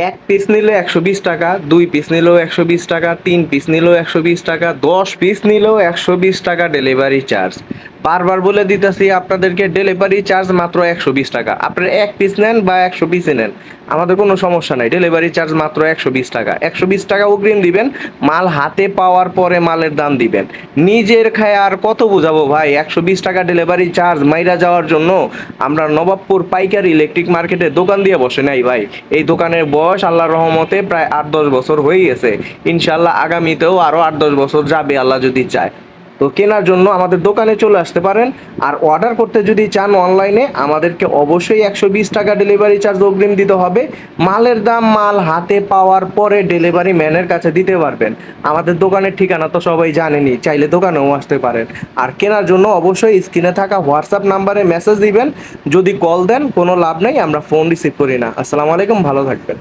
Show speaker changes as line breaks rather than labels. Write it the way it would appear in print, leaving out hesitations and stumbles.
এক পিস নিলে ১২০ টাকা, ২ পিস নিলেও ১২০ টাকা, ৩ পিস নিলেও ১২০ টাকা, ১০ পিস নিলেও ১২০ টাকা ডেলিভারি চার্জ। বারবার বলে দিতেছি আপনাদেরকে, ডেলিভারি চার্জ মাত্র ১২০ টাকা। আপনারা ১ পিস নেন বা ১০০ পিসে নেন, আমাদের কোনো সমস্যা নাই। ডেলিভারি চার্জ মাত্র ১২০ টাকা। ১২০ টাকা অগ্রিম দিবেন, মাল হাতে পাওয়ার পরে মালের দাম দিবেন। নিজের খায় আর কত বুঝাবো ভাই? ১২০ টাকা ডেলিভারি চার্জ মাইরা যাওয়ার জন্য আমরা নবাবপুর পাইকারি ইলেকট্রিক মার্কেটে দোকান দিয়ে বসে নাই ভাই। এই দোকানের বয়স আল্লাহর রহমতে প্রায় ৮-১০ বছর হয়ে গেছে। ইনশাল্লাহ আগামীতেও আরো ৮-১০ বছর যাবে আল্লাহ যদি চায়। তো কেনার জন্য আমাদের দোকানে চলে আসতে পারেন। আর অর্ডার করতে যদি চান অনলাইনে, আমাদেরকে অবশ্যই ১২০ টাকা ডেলিভারি চার্জ অগ্রিম দিতে হবে। মালের দাম মাল হাতে পাওয়ার পরে ডেলিভারি ম্যানের কাছে দিতে পারবেন। আমাদের দোকানের ঠিকানা তো সবাই জানেনই, চাইলে দোকানেও আসতে পারেন। আর কেনার জন্য অবশ্যই স্ক্রিনে থাকা হোয়াটসঅ্যাপ নাম্বারে মেসেজ দিবেন। যদি কল দেন কোনো লাভ নাই, আমরা ফোন রিসিভ করি না। আসসালামু আলাইকুম, ভালো থাকবেন।